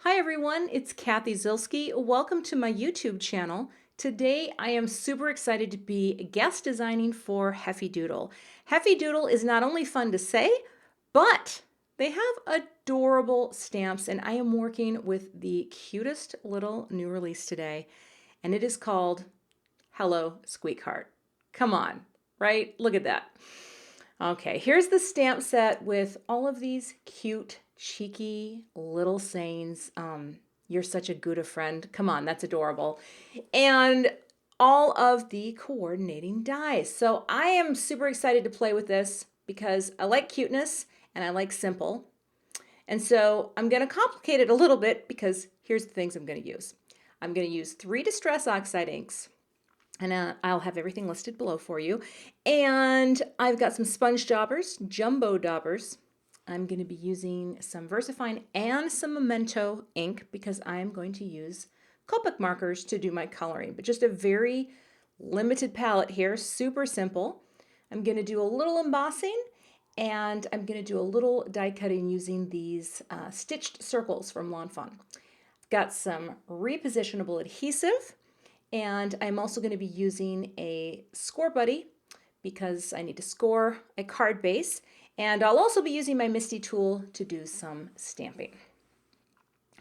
Hi everyone, it's Kathy Zilski. Welcome to my YouTube channel. Today I am super excited to be guest designing for Heffy Doodle. Heffy Doodle is not only fun to say, but they have adorable stamps, and I am working with the cutest little new release today, and it is called Hello Sqeakheart. Come on, right? Look at that. Okay, here's the stamp set with all of these cute, cheeky little sayings. You're such a good friend. Come on, that's adorable. And all of the coordinating dies. So I am super excited to play with this because I like cuteness and I like simple. And so I'm going to complicate it a little bit because here's the things I'm going to use. I'm going to use 3 Distress Oxide inks. And I'll have everything listed below for you. And I've got some sponge daubers, jumbo daubers. I'm going to be using some VersaFine and some Memento ink because I'm going to use Copic markers to do my coloring. But just a very limited palette here, super simple. I'm going to do a little embossing and I'm going to do a little die cutting using these stitched circles from Lawn Fawn. I've got some repositionable adhesive. And I'm also going to be using a score buddy because I need to score a card base. And I'll also be using my MISTI tool to do some stamping.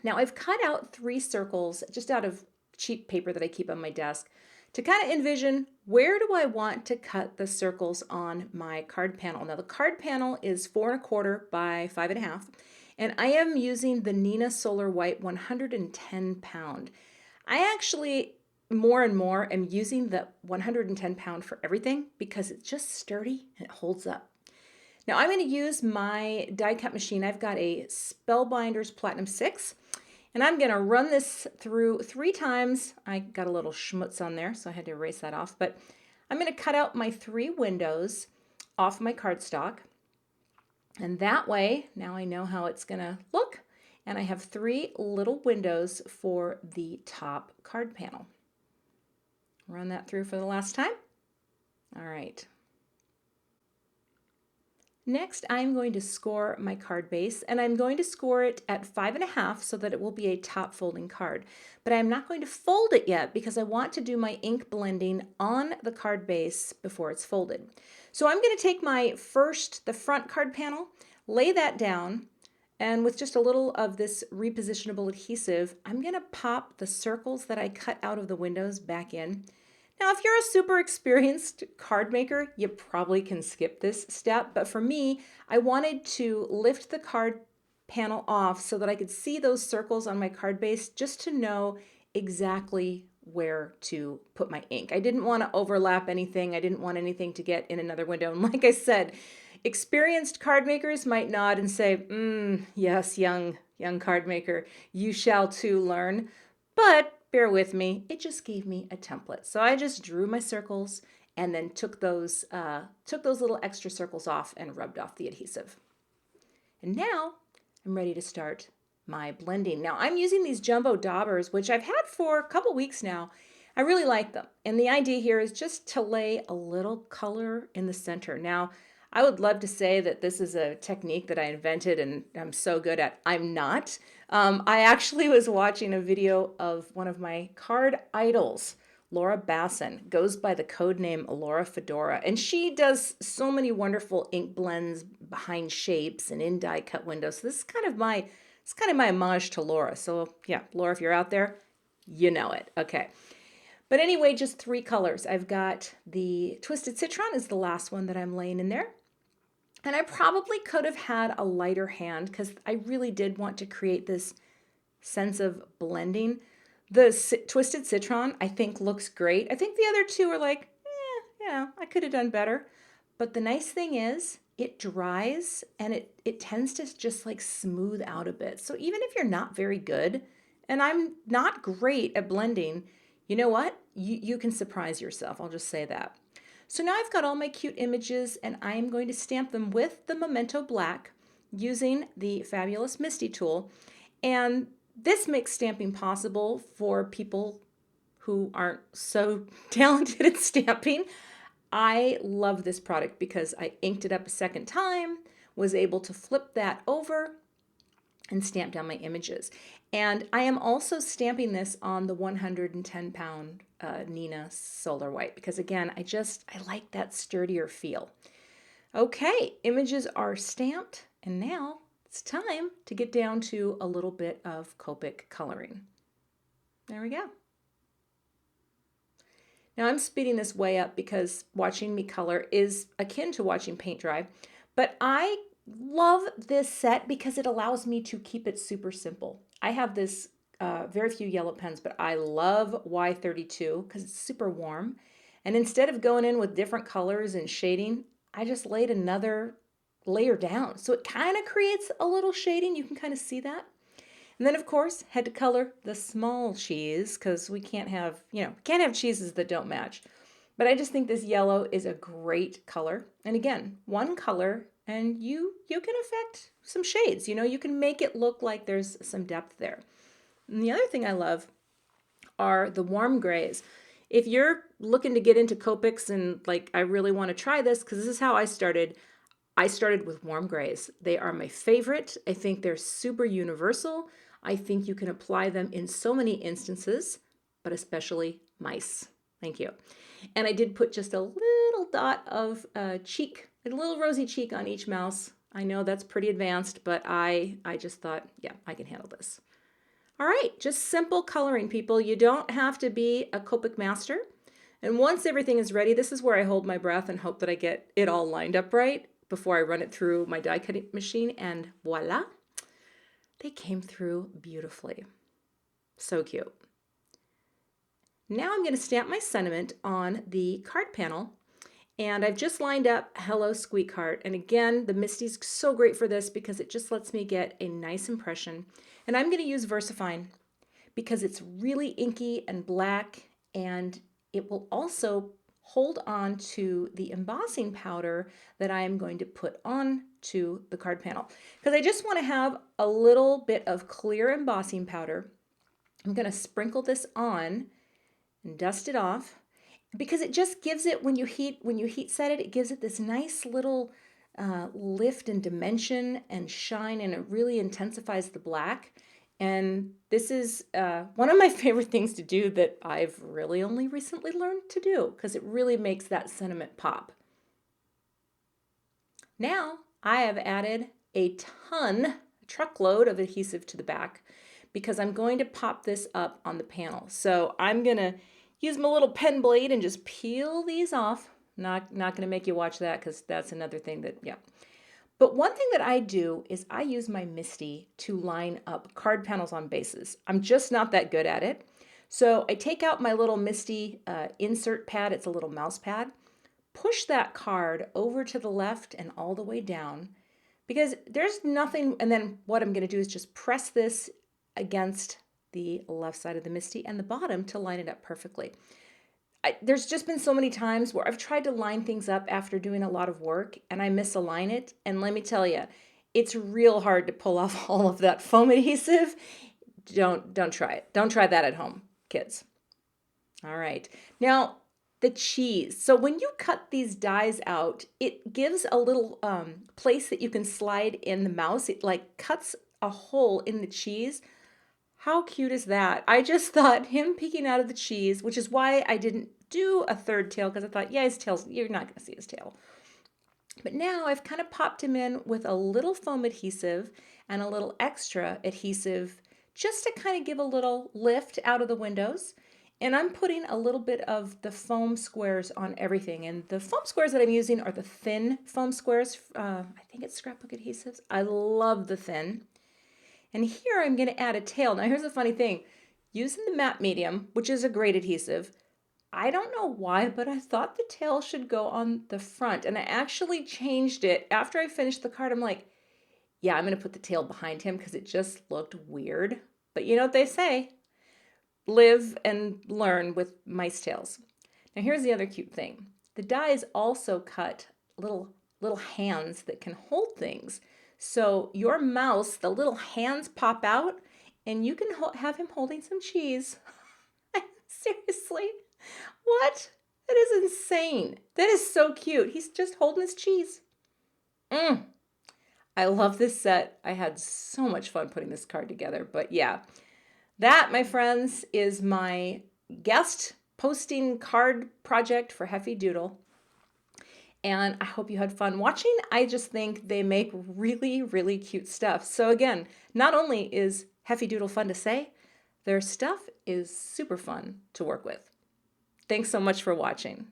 Now I've cut out 3 circles just out of cheap paper that I keep on my desk to kind of envision where do I want to cut the circles on my card panel. Now the card panel is 4 1/4 by 5 1/2, and I am using the Neenah Solar White 110 pound. I actually more and more am using the 110 pound for everything because it's just sturdy and it holds up. Now I'm going to use my die cut machine. I've got a Spellbinders Platinum 6 and I'm going to run this through 3 times. I got a little schmutz on there so I had to erase that off, but I'm going to cut out my 3 windows off my cardstock, and that way now I know how it's going to look, and I have 3 little windows for the top card panel. Run that through for the last time. All right. Next, I'm going to score my card base, and I'm going to score it at 5 1/2 so that it will be a top folding card. But I'm not going to fold it yet because I want to do my ink blending on the card base before it's folded. So I'm going to take the front card panel, lay that down, and with just a little of this repositionable adhesive, I'm going to pop the circles that I cut out of the windows back in. Now, if you're a super experienced card maker, you probably can skip this step, but for me, I wanted to lift the card panel off so that I could see those circles on my card base just to know exactly where to put my ink. I didn't want to overlap anything. I didn't want anything to get in another window. And like I said, experienced card makers might nod and say, yes, young card maker, you shall too learn. But bear with me, it just gave me a template. So I just drew my circles and then took those little extra circles off and rubbed off the adhesive. And now I'm ready to start my blending. Now I'm using these jumbo daubers, which I've had for a couple weeks now. I really like them. And the idea here is just to lay a little color in the center. Now, I would love to say that this is a technique that I invented and I'm so good at. I'm not. I actually was watching a video of one of my card idols, Laura Basson, goes by the code name Laura Fedora, and she does so many wonderful ink blends behind shapes and in die cut windows. So this is kind of my homage to Laura. So yeah, Laura, if you're out there, you know it. Okay. But anyway, just 3 colors. I've got the Twisted Citron is the last one that I'm laying in there. And I probably could have had a lighter hand because I really did want to create this sense of blending. The Twisted Citron, I think, looks great. I think the other 2 are like, I could have done better. But the nice thing is it dries and it tends to just like smooth out a bit. So even if you're not very good, and I'm not great at blending, you know what? You can surprise yourself. I'll just say that. So now I've got all my cute images and I am going to stamp them with the Memento Black using the fabulous MISTI tool. And this makes stamping possible for people who aren't so talented at stamping. I love this product because I inked it up a second time, was able to flip that over, and stamp down my images. And I am also stamping this on the 110-pound Neenah Solar White because again, I like that sturdier feel. Okay, images are stamped and now it's time to get down to a little bit of Copic coloring. There we go. Now I'm speeding this way up because watching me color is akin to watching paint dry, but I love this set because it allows me to keep it super simple. I have this very few yellow pens, but I love Y32 because it's super warm. And instead of going in with different colors and shading, I just laid another layer down. So it kind of creates a little shading. You can kind of see that. And then of course, had to color the small cheese because we can't have, can't have cheeses that don't match. But I just think this yellow is a great color. And again, one color and you can affect some shades. You can make it look like there's some depth there. And the other thing I love are the warm grays. If you're looking to get into Copics and like, I really want to try this because this is how I started with warm grays. They are my favorite. I think they're super universal. I think you can apply them in so many instances, but especially mice. Thank you. And I did put just a little dot of cheek, a little rosy cheek on each mouse. I know that's pretty advanced, but I just thought, yeah, I can handle this. All right, just simple coloring, people. You don't have to be a Copic master. And once everything is ready, this is where I hold my breath and hope that I get it all lined up right before I run it through my die cutting machine, and voila, they came through beautifully. So cute. Now I'm going to stamp my sentiment on the card panel, and I've just lined up Hello Sqeakheart. And again, the MISTI's so great for this because it just lets me get a nice impression. And I'm going to use VersaFine because it's really inky and black, and it will also hold on to the embossing powder that I am going to put on to the card panel. Because I just want to have a little bit of clear embossing powder. I'm going to sprinkle this on and dust it off because it just gives it, when you heat set it, it gives it this nice little lift and dimension and shine, and it really intensifies the black. And this is one of my favorite things to do that I've really only recently learned to do because it really makes that sentiment pop. Now I have added a truckload of adhesive to the back because I'm going to pop this up on the panel. So I'm going to use my little pen blade and just peel these off. Not going to make you watch that because that's another thing that, yeah. But one thing that I do is I use my MISTI to line up card panels on bases. I'm just not that good at it. So I take out my little MISTI insert pad. It's a little mouse pad. Push that card over to the left and all the way down because there's nothing. And then what I'm going to do is just press this against the left side of the MISTI and the bottom to line it up perfectly. There's just been so many times where I've tried to line things up after doing a lot of work and I misalign it. And let me tell you, it's real hard to pull off all of that foam adhesive. Don't try it. Don't try that at home, kids. All right. Now, the cheese. So when you cut these dies out, it gives a little place that you can slide in the mouse. It like cuts a hole in the cheese. How cute is that? I just thought him peeking out of the cheese, which is why I didn't do a third tail, because I thought, yeah, his tail's, you're not going to see his tail. But now I've kind of popped him in with a little foam adhesive and a little extra adhesive just to kind of give a little lift out of the windows. And I'm putting a little bit of the foam squares on everything. And the foam squares that I'm using are the thin foam squares. I think it's scrapbook adhesives. I love the thin. And here I'm going to add a tail. Now here's the funny thing. Using the matte medium, which is a great adhesive, I don't know why, but I thought the tail should go on the front. And I actually changed it. After I finished the card, I'm like, yeah, I'm going to put the tail behind him because it just looked weird. But you know what they say? Live and learn with mice tails. Now here's the other cute thing. The dies also cut little hands that can hold things. So your mouse, the little hands pop out and you can have him holding some cheese. Seriously, what? That is insane. That is so cute. He's just holding his cheese. I love this set. I had so much fun putting this card together. But yeah, that, my friends, is my guest posting card project for Heffy Doodle. And I hope you had fun watching. I just think they make really, really cute stuff. So again, not only is Heffy Doodle fun to say, their stuff is super fun to work with. Thanks so much for watching.